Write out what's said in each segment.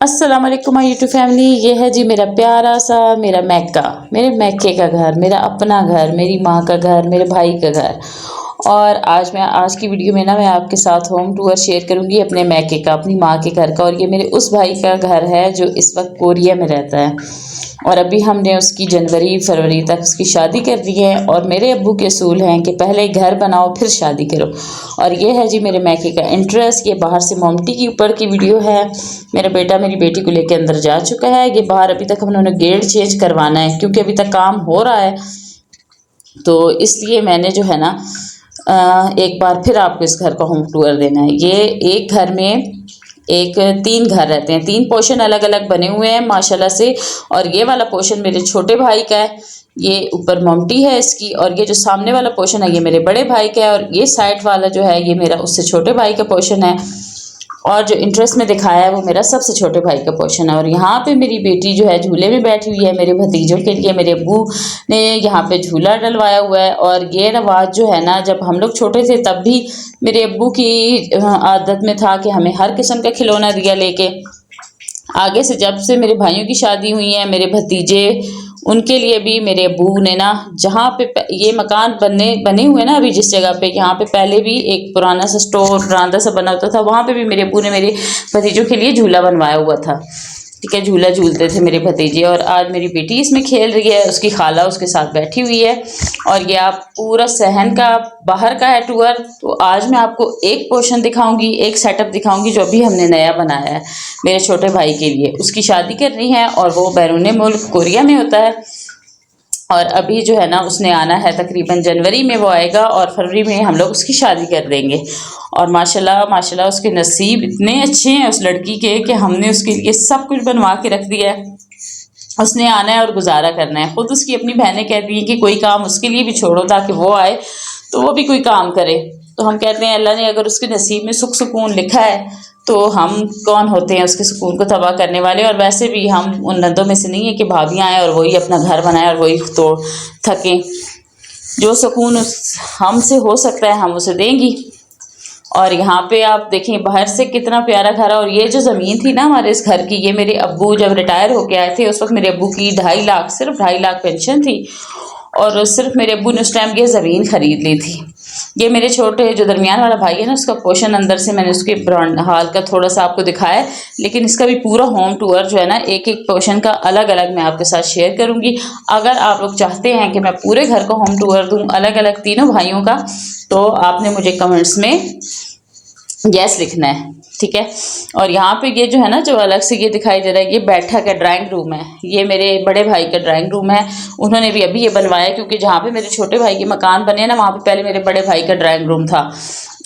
अस्सलाम वालेकुम my YouTube family. ये है जी मेरा प्यारा सा मेरा मैका, मेरे मैके का घर, मेरा अपना घर, मेरी माँ का घर, मेरे भाई का घर। और आज की वीडियो में ना मैं आपके साथ होम टूर शेयर करूंगी अपने मैके का, अपनी माँ के घर का। और ये मेरे उस भाई का घर है जो इस वक्त कोरिया में रहता है। और अभी हमने उसकी जनवरी फरवरी तक उसकी शादी कर दी है। और मेरे अब्बू के असूल हैं कि पहले घर बनाओ फिर शादी करो। और ये है जी मेरे मैके का इंटरेस्ट। ये बाहर से मोमटी की ऊपर की वीडियो है। मेरा बेटा मेरी बेटी को लेकर अंदर जा चुका है। ये बाहर अभी तक हम लोगों ने गेट चेंज करवाना है क्योंकि अभी तक काम हो रहा है, तो इसलिए मैंने जो है ना एक बार फिर आपको इस घर का होम टूर देना है। ये एक घर में एक 3 घर रहते हैं, 3 पोर्शन अलग अलग बने हुए हैं माशाल्लाह से। और ये वाला पोर्शन मेरे छोटे भाई का है, ये ऊपर मोमटी है इसकी। और ये जो सामने वाला पोर्शन है ये मेरे बड़े भाई का है। और ये साइड वाला जो है ये मेरा उससे छोटे भाई का पोर्शन है। और जो इंटरेस्ट में दिखाया है वो मेरा सबसे छोटे भाई का पोर्शन है। और यहाँ पे मेरी बेटी जो है झूले में बैठी हुई है मेरे भतीजों के लिए। मेरे अब्बू ने यहाँ पे झूला डलवाया हुआ है। और ये रवाज जो है ना, जब हम लोग छोटे थे तब भी मेरे अब्बू की आदत में था कि हमें हर किस्म का खिलौना दिया लेके। आगे से जब से मेरे भाइयों की शादी हुई है, मेरे भतीजे, उनके लिए भी मेरे अब्बू ने ना, जहाँ पे ये मकान बने हुए ना अभी जिस जगह पे, यहाँ पे पहले भी एक पुराना सा स्टोर बरामदा सा बना होता था, वहाँ पे भी मेरे अब्बू ने मेरे भतीजों के लिए झूला बनवाया हुआ था। ठीक है, झूला झूलते थे मेरे भतीजे। और आज मेरी बेटी इसमें खेल रही है, उसकी खाला उसके साथ बैठी हुई है। और ये आप पूरा सहन का बाहर का है टूर। तो आज मैं आपको एक पोर्शन दिखाऊंगी, एक सेटअप दिखाऊंगी जो अभी हमने नया बनाया है मेरे छोटे भाई के लिए। उसकी शादी करनी है और वो बैरून मुल्क कोरिया में होता है। और अभी जो है ना उसने आना है, तकरीबन जनवरी में वो आएगा और फरवरी में हम लोग उसकी शादी कर देंगे। और माशाल्लाह माशाल्लाह उसके नसीब इतने अच्छे हैं उस लड़की के कि हमने उसके लिए सब कुछ बनवा के रख दिया है। उसने आना है और गुजारा करना है। खुद उसकी अपनी बहनें कहती हैं कि कोई काम उसके लिए भी छोड़ो ताकि वो आए तो वो भी कोई काम करे। तो हम कहते हैं अल्लाह ने अगर उसके नसीब में सुख सुकून लिखा है तो हम कौन होते हैं उसके सुकून को तबाह करने वाले। और वैसे भी हम उन नंदों में से नहीं है कि भाभियाँ आएँ और वही अपना घर बनाए और वही तोड़ थकें। जो सुकून हमसे हो सकता है हम उसे देंगी। और यहाँ पे आप देखें बाहर से कितना प्यारा घर है। और ये जो ज़मीन थी ना हमारे इस घर की, ये मेरे अब्बू जब रिटायर होके आए थे उस वक्त मेरे अब्बू की 2.5 लाख, सिर्फ 2.5 लाख पेंशन थी। और सिर्फ मेरे अब्बू ने उस टाइम ये ज़मीन ख़रीद ली थी। ये मेरे छोटे जो दरमियान वाला भाई है ना, उसका पोर्शन अंदर से मैंने उसके ब्रांड हाल का थोड़ा सा आपको दिखाया है, लेकिन इसका भी पूरा होम टूर जो है ना एक एक पोर्शन का अलग अलग मैं आपके साथ शेयर करूंगी। अगर आप लोग चाहते हैं कि मैं पूरे घर का होम टूर दूं अलग अलग तीनों भाइयों का, तो आपने मुझे कमेंट्स में यस लिखना है, ठीक है। और यहाँ पे ये जो है ना, जो अलग से ये दिखाई दे रहा है, ये बैठक है, ड्राइंग रूम है। ये मेरे बड़े भाई का ड्राइंग रूम है। उन्होंने भी अभी ये बनवाया क्योंकि जहाँ पे मेरे छोटे भाई के मकान बने ना, वहाँ पे पहले मेरे बड़े भाई का ड्राइंग रूम था।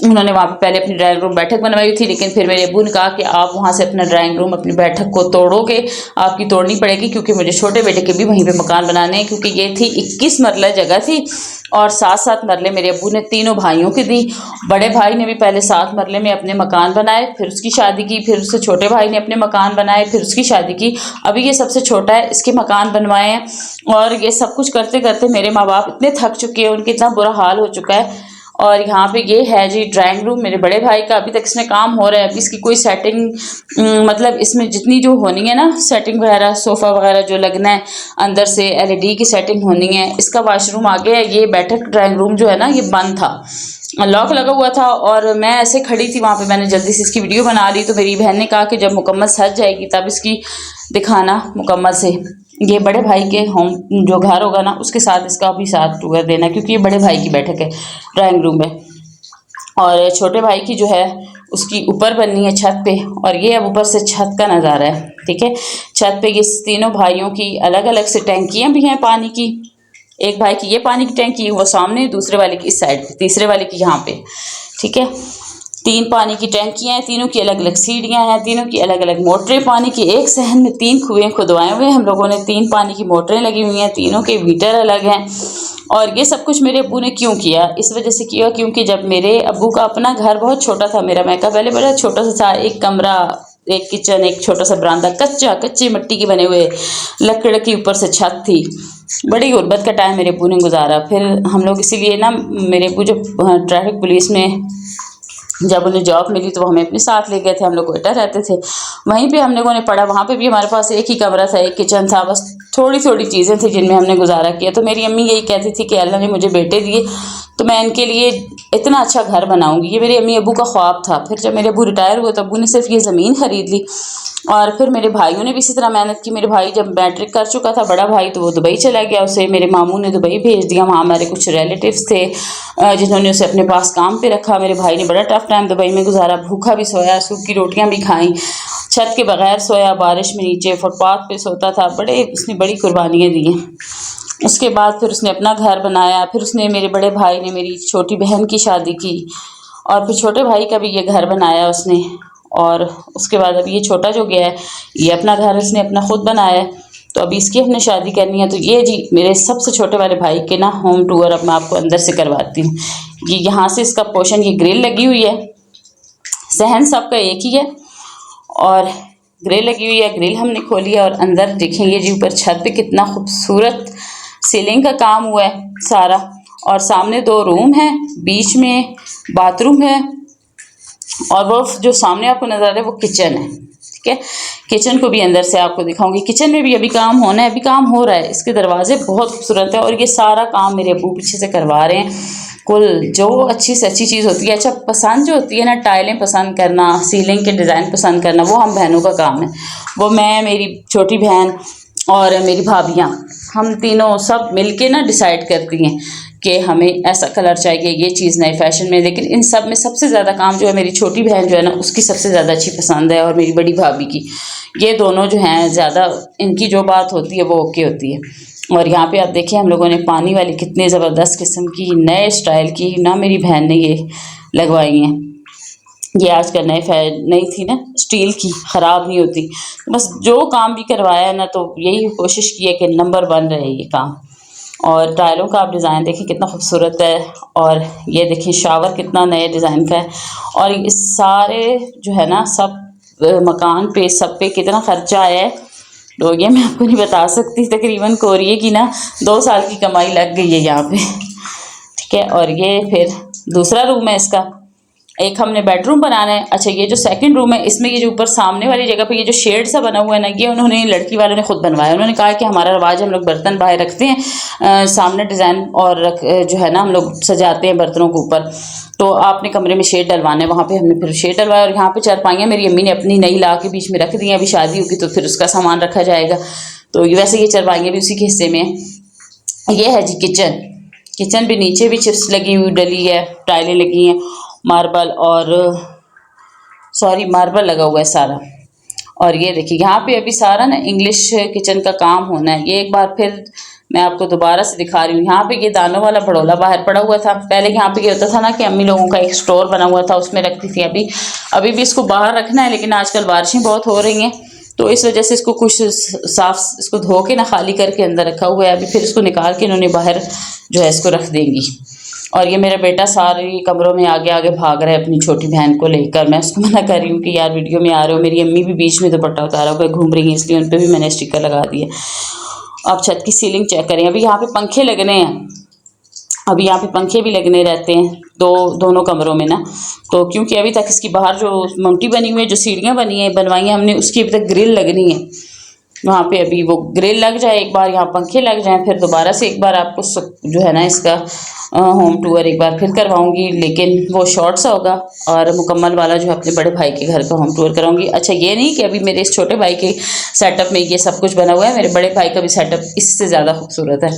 उन्होंने वहाँ पे पहले अपनी ड्राइंग रूम बैठक बनवाई हुई थी, लेकिन फिर मेरे अब्बू ने कहा कि आप वहाँ से अपना ड्राइंग रूम, अपनी बैठक को तोड़ोगे, आपकी तोड़नी पड़ेगी क्योंकि मुझे छोटे बेटे के भी वहीं पे मकान बनाने हैं। क्योंकि ये थी 21 मरला जगह थी और 7-7 मरले मेरे अब्बू ने तीनों भाइयों की दी। बड़े भाई ने भी पहले 7 मरले में अपने मकान बनाए, फिर उसकी शादी की, फिर उससे छोटे भाई ने अपने मकान बनाए, फिर उसकी शादी की। अभी ये सबसे छोटा है, इसके मकान बनवाए हैं। और ये सब कुछ करते करते मेरे माँ बाप इतने थक चुके हैं, उनके इतना बुरा हाल हो चुका है। और यहाँ पे ये है जी ड्राइंग रूम मेरे बड़े भाई का। अभी तक इसमें काम हो रहा है, अभी इसकी कोई सेटिंग मतलब इसमें जितनी जो होनी है ना सेटिंग वगैरह, सोफ़ा वगैरह जो लगना है, अंदर से LED की सेटिंग होनी है। इसका वॉशरूम आ गया है। ये बैठक ड्राइंग रूम जो है ना ये बंद था, लॉक लगा हुआ था। और मैं ऐसे खड़ी थी वहाँ पे, मैंने जल्दी से इसकी वीडियो बना ली। तो मेरी बहन ने कहा कि जब मुकम्मल सज जाएगी तब इसकी दिखाना मुकम्मल से। ये बड़े भाई के होम जो घर होगा ना उसके साथ इसका भी साथ टूर देना, क्योंकि ये बड़े भाई की बैठक है ड्राइंग रूम में। और छोटे भाई की जो है उसकी ऊपर बननी है छत पे। और ये अब ऊपर से छत का नज़ारा है, ठीक है। छत पे ये तीनों भाइयों की अलग अलग से टैंकियाँ भी हैं पानी की। एक भाई की ये पानी की टैंकी वो सामने, दूसरे वाले की इस साइड पे, तीसरे वाले की यहाँ पे, ठीक है। 3 पानी की टैंकियाँ हैं, तीनों की अलग अलग सीढ़ियाँ हैं, तीनों की अलग अलग मोटरें पानी की। एक सहन में 3 कुएँ खुदवाए हुए हैं हम लोगों ने, 3 पानी की मोटरें लगी हुई हैं, तीनों के मीटर अलग हैं। और ये सब कुछ मेरे अब्बू ने क्यों किया, इस वजह से किया क्योंकि जब मेरे अब्बू का अपना घर बहुत छोटा था, मेरा मैका पहले बड़ा छोटा सा था, एक कमरा, एक किचन, एक छोटा सा बरामदा, कच्चे मिट्टी के बने हुए, लकड़ की ऊपर से छत थी। बड़ी गुर्बत का टाइम मेरे अब्बू ने गुजारा। फिर हम लोग इसीलिए ना, मेरे अब्बू जब ट्रैफिक पुलिस में जब उन्हें जॉब मिली तो वो हमें अपने साथ ले गए थे, हम लोग क्वेटा रहते थे। वहीं पे हम लोगों ने पढ़ा, वहाँ पे भी हमारे पास एक ही कमरा था, एक किचन था, बस थोड़ी थोड़ी चीज़ें थी जिनमें हमने गुजारा किया। तो मेरी अम्मी यही कहती थी कि अल्लाह ने मुझे बेटे दिए तो मैं इनके लिए इतना अच्छा घर बनाऊंगी। ये मेरे अम्मी अबू का ख्वाब था। फिर जब मेरे अबू रिटायर हुए तो अबू ने सिर्फ ये ज़मीन खरीद ली, और फिर मेरे भाइयों ने भी इसी तरह मेहनत की। मेरे भाई जब मैट्रिक कर चुका था बड़ा भाई, तो वो दुबई चला गया, उसे मेरे मामू ने दुबई भेज दिया। वहाँ हमारे कुछ रिलेटिव्स थे जिन्होंने उसे अपने पास काम पे रखा। मेरे भाई ने बड़ा टफ टाइम दुबई में गुजारा, भूखा भी सोया, सूखी रोटियां भी खाई, छत के बगैर सोया, बारिश में नीचे फुटपाथ पे सोता था। उसने बड़ी कुर्बानियाँ दी हैं। उसके बाद फिर उसने अपना घर बनाया, फिर उसने मेरे बड़े भाई ने मेरी छोटी बहन की शादी की, और फिर छोटे भाई का भी ये घर बनाया उसने। और उसके बाद अभी ये छोटा जो गया है, ये अपना घर इसने अपना खुद बनाया है, तो अभी इसकी हमने शादी करनी है। तो ये जी मेरे सबसे छोटे वाले भाई के ना होम टूर अब मैं आपको अंदर से करवाती हूँ। ये यहाँ से इसका पोर्शन, ये ग्रिल लगी हुई है, सहन सबका एक ही है और ग्रिल लगी हुई है। ग्रिल हमने खोली है और अंदर देखेंगे जी ऊपर छत पे कितना खूबसूरत सीलिंग का काम हुआ है सारा, और सामने 2 रूम हैं, बीच में बाथरूम है, और वो जो सामने आपको नजर आ रहा है वो किचन है। ठीक है, किचन को भी अंदर से आपको दिखाऊंगी। किचन में भी अभी काम होना है, अभी काम हो रहा है। इसके दरवाजे बहुत खूबसूरत है और ये सारा काम मेरे अबू पीछे से करवा रहे हैं। कुल जो अच्छी से अच्छी चीज़ होती है, अच्छा पसंद जो होती है ना, टाइलें पसंद करना, सीलिंग के डिज़ाइन पसंद करना, वो हम बहनों का काम है। वो मैं, मेरी छोटी बहन और मेरी भाभियाँ, हम तीनों सब मिलके ना डिसाइड करती हैं कि हमें ऐसा कलर चाहिए, ये चीज़ नए फैशन में। लेकिन इन सब में सबसे ज़्यादा काम जो है मेरी छोटी बहन जो है ना, उसकी सबसे ज़्यादा अच्छी पसंद है, और मेरी बड़ी भाभी की। ये दोनों जो हैं ज़्यादा, इनकी जो बात होती है वो ओके होती है। और यहाँ पे आप देखिए हम लोगों ने पानी वाली कितने ज़बरदस्त किस्म की नए स्टाइल की ना मेरी बहन ने ये लगवाई हैं। ये आजकल नई थी ना, स्टील की, ख़राब नहीं होती। बस जो काम भी करवाया है ना, तो यही कोशिश की है कि नंबर 1 रहे ये काम। और टाइलों का आप डिज़ाइन देखिए कितना खूबसूरत है, और ये देखिए शावर कितना नए डिज़ाइन का है। और इस सारे जो है ना सब मकान पे सब पे कितना ख़र्चा आया है तो ये मैं आपको नहीं बता सकती। तकरीबन कोरिए की ना 2 साल की कमाई लग गई है यहाँ पे। ठीक है, और ये फिर दूसरा रूम है इसका, एक हमने बेडरूम बनाना है। अच्छा, ये जो सेकंड रूम है, इसमें ये जो ऊपर सामने वाली जगह पे ये जो शेड सा बना हुआ है ना, ये उन्होंने लड़की वालों ने खुद बनवाया। उन्होंने कहा कि हमारा रवाज, हम लोग बर्तन बाहर रखते हैं सामने डिज़ाइन, और जो है ना हम लोग सजाते हैं बर्तनों के ऊपर, तो आपने कमरे में शेड डलवाना है। वहाँ पे हमने फिर शेड डलवाया, और यहाँ पे चारपाइयाँ मेरी अम्मी ने अपनी नई ला के बीच में रख दी हैं। अभी शादी होगी तो फिर उसका सामान रखा जाएगा, तो वैसे ये चारपाइयाँ भी उसी के हिस्से में है। ये है जी किचन। किचन भी नीचे भी चिप्स लगी हुई डली है, टाइलें लगी हैं, मार्बल मार्बल लगा हुआ है सारा। और ये देखिए यहाँ पे अभी सारा ना इंग्लिश किचन का काम होना है। ये एक बार फिर मैं आपको दोबारा से दिखा रही हूँ। यहाँ पे ये दानों वाला भड़ोला बाहर पड़ा हुआ था। पहले यहाँ पे ये होता था ना कि अम्मी लोगों का एक स्टोर बना हुआ था, उसमें रखती थी। अभी भी इसको बाहर रखना है, लेकिन आजकल बारिशें बहुत हो रही हैं, तो इस वजह से इसको कुछ साफ, इसको धो के ना खाली करके अंदर रखा हुआ है। अभी फिर इसको निकाल के इन्होंने बाहर जो है इसको रख देंगी। और ये मेरा बेटा सारे कमरों में आगे आगे भाग रहा है अपनी छोटी बहन को लेकर। मैं उसको मना कर रही हूँ कि यार वीडियो में आ रहे हो। मेरी अम्मी भी बीच में दुपट्टा उतारा हुआ घूम रही है, इसलिए उन पर भी मैंने स्टिकर लगा दिए। अब छत की सीलिंग चेक करें। अभी यहाँ पे पंखे लगने हैं, अभी यहाँ पे पंखे भी लगने रहते हैं दोनों कमरों में ना। तो क्योंकि अभी तक इसकी बाहर जो ममटी बनी हुई है, जो सीढ़ियाँ बनवाई हैं हमने, उसकी अभी तक ग्रिल लगनी है। वहाँ पे अभी वो ग्रिल लग जाए, एक बार यहाँ पंखे लग जाएं, फिर दोबारा से एक बार आपको जो है ना इसका होम टूर एक बार फिर करवाऊंगी, लेकिन वो शॉर्ट सा होगा, और मुकम्मल वाला जो है अपने बड़े भाई के घर का होम टूर कराऊंगी। अच्छा, ये नहीं कि अभी मेरे इस छोटे भाई के सेटअप में ये सब कुछ बना हुआ है, मेरे बड़े भाई का भी सेटअप इससे ज़्यादा खूबसूरत है,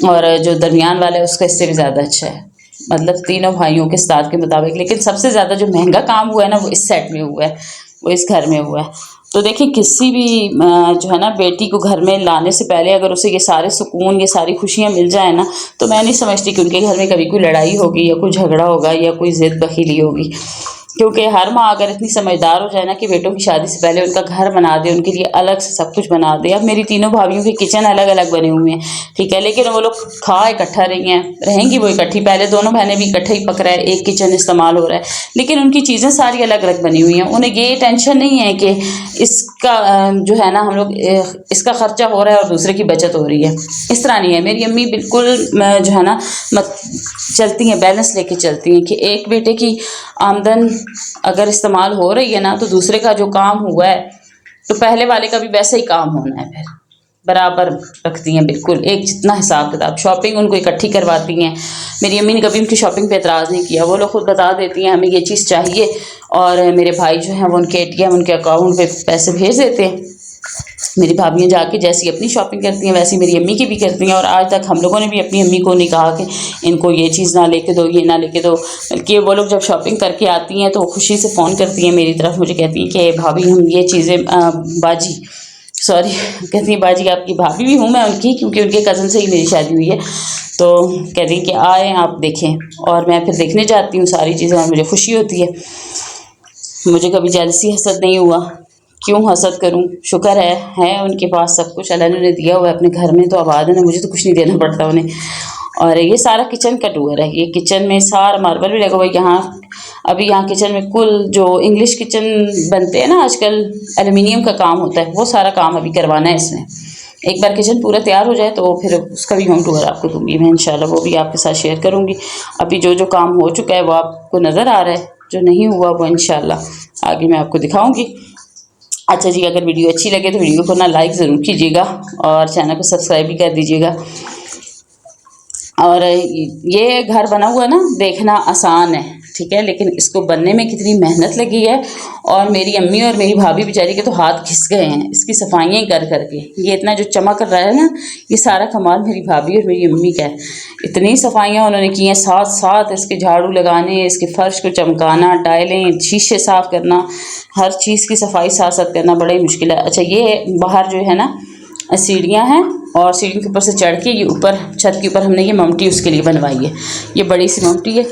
और जो दरमियान वाला है उसका इससे भी ज़्यादा अच्छा है। मतलब तीनों भाइयों के साथ के मुताबिक। लेकिन सबसे ज़्यादा जो महंगा काम हुआ है ना, वो इस सेट में हुआ है, वो इस घर में हुआ है। तो देखिए, किसी भी जो है ना बेटी को घर में लाने से पहले अगर उसे ये सारे सुकून, ये सारी खुशियाँ मिल जाए ना, तो मैं नहीं समझती कि उनके घर में कभी कोई लड़ाई होगी या कोई झगड़ा होगा या कोई ज़िद बखीली होगी। क्योंकि हर माँ अगर इतनी समझदार हो जाए ना कि बेटों की शादी से पहले उनका घर बना दे, उनके लिए अलग से सब कुछ बना दे। अब मेरी तीनों भाभीयों के किचन अलग अलग बने हुए हैं, ठीक है, लेकिन वो लोग खा इकट्ठा रही हैं, रहेंगी वो इकट्ठी। पहले दोनों बहनें भी इकट्ठा ही पक रहा है, एक किचन इस्तेमाल हो रहा है, लेकिन उनकी चीज़ें सारी अलग अलग बनी हुई हैं। उन्हें ये टेंशन नहीं है कि इसका जो है ना हम लोग इसका खर्चा हो रहा है और दूसरे की बचत हो रही है, इस तरह नहीं है। मेरी अम्मी बिल्कुल जो है ना चलती हैं, बैलेंस लेके चलती हैं कि एक बेटे की आमदन अगर इस्तेमाल हो रही है ना तो दूसरे का जो काम हुआ है तो पहले वाले का भी वैसे ही काम होना है, फिर बराबर रखती हैं, बिल्कुल एक जितना हिसाब किताब। शॉपिंग उनको इकट्ठी करवाती हैं। मेरी अम्मी ने कभी उनकी शॉपिंग पे एतराज़ नहीं किया, वो लोग खुद बता देती हैं हमें ये चीज़ चाहिए, और मेरे भाई जो हैं वो उनके ATM उनके अकाउंट पे पैसे भेज देते हैं। मेरी भाभियाँ जाके जैसी अपनी शॉपिंग करती हैं वैसी मेरी अम्मी की भी करती हैं, और आज तक हम लोगों ने भी अपनी अम्मी को नहीं कहा कि इनको ये चीज़ ना लेके दो, ये ना लेके दो। बल्कि वो लोग जब शॉपिंग करके आती हैं तो वो खुशी से फ़ोन करती हैं मेरी तरफ, मुझे कहती हैं कि भाभी हम ये चीज़ें बाजी सॉरी कहती हैं बाजी, आपकी भाभी भी हूँ मैं उनकी, क्योंकि उनके कज़न से ही मेरी शादी हुई है। तो कहती हैं कि आए आप देखें, और मैं फिर देखने जाती हूँ सारी चीज़ें और मुझे खुशी होती है। मुझे कभी जेलसी हसद नहीं हुआ, क्यों हसद करूं। शुक्र है उनके पास सब कुछ अल्लाह ने उन्हें दिया हुआ है, अपने घर में तो आबाद है ना, मुझे तो कुछ नहीं देना पड़ता उन्हें। और ये सारा किचन का टूर है, ये किचन में सारा मार्बल भी लगा हुआ है। यहाँ अभी यहाँ किचन में कुल जो इंग्लिश किचन बनते हैं ना आजकल, एल्युमिनियम का काम होता है, वो सारा काम अभी करवाना है इसमें। एक बार किचन पूरा तैयार हो जाए तो फिर उसका भी होम टूर आपको दूंगी मैं इंशाल्लाह, वो भी आपके साथ शेयर करूँगी। अभी जो जो काम हो चुका है वो आपको नज़र आ रहा है, जो नहीं हुआ वो इंशाल्लाह आगे मैं आपको दिखाऊँगी। अच्छा जी, अगर वीडियो अच्छी लगे तो वीडियो को ना लाइक ज़रूर कीजिएगा और चैनल को सब्सक्राइब भी कर दीजिएगा। और ये घर बना हुआ ना देखना आसान है, ठीक है, लेकिन इसको बनने में कितनी मेहनत लगी है, और मेरी अम्मी और मेरी भाभी बेचारी के तो हाथ घिस गए हैं इसकी सफाइयाँ कर करके। ये इतना जो चमक रहा है ना, ये सारा कमाल मेरी भाभी और मेरी अम्मी का है। इतनी सफाइयाँ उन्होंने की हैं, साथ साथ इसके झाड़ू लगाने, इसके फर्श को चमकाना, टाइलें, शीशे साफ़ करना, हर चीज़ की सफाई साथ साथ करना बड़ा ही मुश्किल है। अच्छा, ये बाहर जो है ना सीढ़ियाँ हैं, और सीढ़ी के ऊपर से चढ़ के ये ऊपर छत के ऊपर हमने ये ममटी उसके लिए बनवाई है। ये बड़ी सी ममटी है,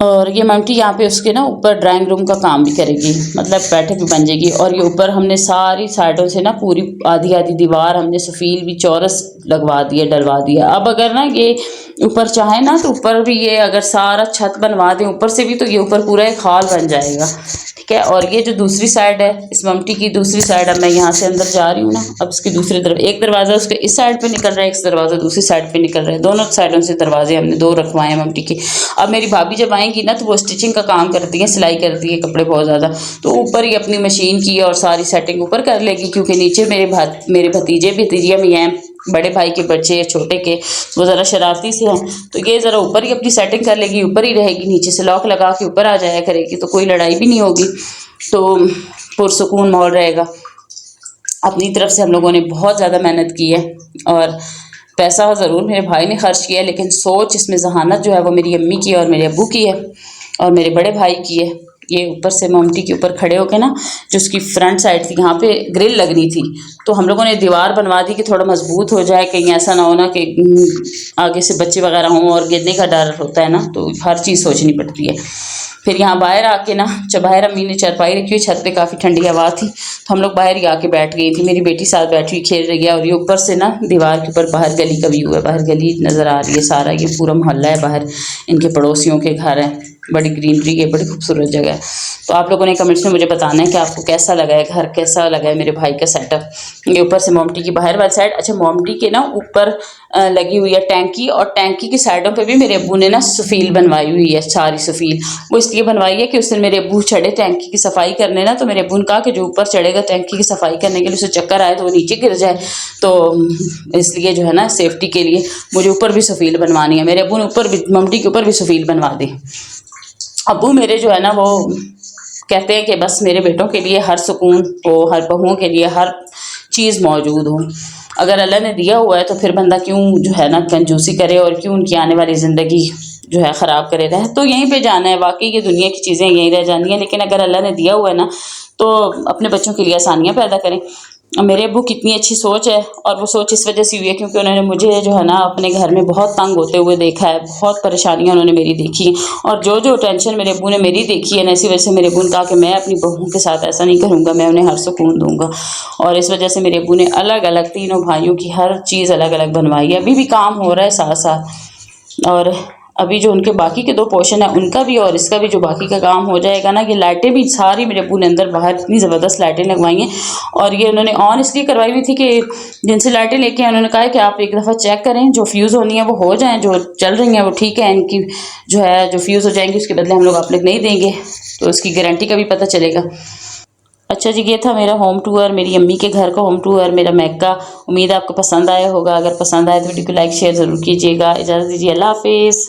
और ये ममटी यहाँ पे उसके ना ऊपर ड्राइंग रूम का काम भी करेगी, मतलब बैठक भी बन जाएगी। और ये ऊपर हमने सारी साइडों से ना पूरी आधी आधी दीवार हमने सफ़ील भी चौरस लगवा दिया, डलवा दिया। अब अगर ना ये ऊपर चाहे ना तो ऊपर भी ये अगर सारा छत बनवा दें ऊपर से भी तो ये ऊपर पूरा एक हॉल बन जाएगा, ठीक है। और ये जो दूसरी साइड है इस ममटी की दूसरी साइड, अब मैं यहाँ से अंदर जा रही हूँ ना, अब इसकी दूसरी तरफ एक दरवाज़ा उसके इस साइड पे निकल रहा है, एक दरवाज़ा दूसरी साइड पे निकल रहा है, दोनों साइडों से दरवाजे हमने 2 रखवाए हैं ममटी के। अब मेरी भाभी जब आएंगी ना तो वो स्टिचिंग का काम करती है, सिलाई करती है कपड़े बहुत ज़्यादा, तो ऊपर ही अपनी मशीन की और सारी सेटिंग ऊपर कर लेगी, क्योंकि नीचे मेरे भतीजे भतीजियाँ भी हैं, बड़े भाई के बच्चे छोटे के, वो ज़रा शरारती से हैं, तो ये ज़रा ऊपर ही अपनी सेटिंग कर लेगी, ऊपर ही रहेगी, नीचे से लॉक लगा के ऊपर आ जाया करेगी, तो कोई लड़ाई भी नहीं होगी, तो पुरसुकून माहौल रहेगा। अपनी तरफ से हम लोगों ने बहुत ज़्यादा मेहनत की है, और पैसा ज़रूर मेरे भाई ने खर्च किया है, लेकिन सोच इसमें जहानत जो है वो मेरी अम्मी की और मेरे अब्बू की है और मेरे बड़े भाई की है। ये ऊपर से ममटी के ऊपर खड़े होके ना, जो उसकी फ्रंट साइड थी यहाँ पे ग्रिल लगनी थी, तो हम लोगों ने दीवार बनवा दी कि थोड़ा मजबूत हो जाए, कहीं ऐसा ना हो ना कि आगे से बच्चे वगैरह हों और गिरने का डर होता है ना, तो हर चीज़ सोचनी पड़ती है। फिर यहाँ बाहर आके ना, जब बाहर अम्मी ने चारपाई रखी हुई, छत पे काफ़ी ठंडी हवा थी, तो हम लोग बाहर ही आके बैठ गई थी। मेरी बेटी साथ बैठी हुई खेल रही है, और ये ऊपर से ना दीवार के ऊपर बाहर गली का व्यू है, बाहर गली नज़र आ रही है, सारा ये पूरा मोहल्ला है, बाहर इनके पड़ोसियों के घर हैं, बड़ी ग्रीनरी है, बड़ी खूबसूरत जगह है। तो आप लोगों ने कमेंट्स में मुझे बताना है कि आपको कैसा लगा है घर, कैसा लगा है मेरे भाई का सेटअप। ये ऊपर से मोमटी की बाहर वाली साइड, अच्छा मोमटी के ना ऊपर लगी हुई है टैंकी, और टैंकी की साइडों पे भी मेरे अब्बू ने ना सुफील बनवाई हुई है, सारी सुफील। वो इसलिए बनवाई है कि उस दिन मेरे अब्बू चढ़े टैंकी की सफाई करने ना, तो मेरे अब्बू ने कहा कि जो ऊपर चढ़ेगा टैंकी की सफाई करने के लिए उसे चक्कर आए तो वो नीचे गिर जाए, तो इसलिए जो है ना सेफ्टी के लिए मुझे ऊपर भी सुफील बनवानी है। मेरे अब्बू ने ऊपर भी मोमटी के ऊपर भी सुफील बनवा दी। अब्बू मेरे जो है ना वो कहते हैं कि बस मेरे बेटों के लिए हर सुकून हो, हर बहुओं के लिए हर चीज़ मौजूद हो। अगर अल्लाह ने दिया हुआ है तो फिर बंदा क्यों जो है ना कंजूसी करे, और क्यों उनकी आने वाली ज़िंदगी जो है ख़राब करे। रह तो यहीं पे जाना है, वाकई ये दुनिया की चीज़ें यहीं रह जानी है, लेकिन अगर अल्लाह ने दिया हुआ है ना तो अपने बच्चों के लिए आसानियाँ पैदा करें। मेरे अब्बू की इतनी अच्छी सोच है, और वो सोच इस वजह से हुई है क्योंकि उन्होंने मुझे जो है ना अपने घर में बहुत तंग होते हुए देखा है, बहुत परेशानियां उन्होंने मेरी देखी, और जो जो टेंशन मेरे अब्बू ने मेरी देखी है ना, इसी वजह से मेरे अब्बू ने कहा कि मैं अपनी बहू के साथ ऐसा नहीं करूँगा, मैं उन्हें हर सुकून दूंगा। और इस वजह से मेरे अब्बू ने अलग अलग तीनों भाइयों की हर चीज़ अलग अलग बनवाई है। अभी भी काम हो रहा है साथ साथ, और अभी जो उनके बाकी के 2 पोर्शन है उनका भी और इसका भी जो बाकी का काम हो जाएगा ना, ये लाइटें भी सारी मेरे अब्बू ने अंदर बाहर इतनी ज़बरदस्त लाइटें लगवाई हैं, और ये उन्होंने ऑन इसलिए करवाई हुई थी कि जिनसे लाइटें लेके आए उन्होंने कहा है कि आप एक दफ़ा चेक करें, जो फ्यूज़ होनी है वो हो जाएँ, जो चल रही हैं वो ठीक है, इनकी जो है जो फ्यूज़ हो जाएंगी उसके बदले हम लोग आप लोग नहीं देंगे, तो उसकी गारंटी का भी पता चलेगा। अच्छा जी, ये था मेरा होम टूर, मेरी अम्मी के घर का होम टूर, मेरा मैक्का। उम्मीद है आपको पसंद आया होगा, अगर पसंद आए तो वीडियो को लाइक शेयर ज़रूर कीजिएगा। इजाज़त दीजिए, अल्लाह हाफिज़।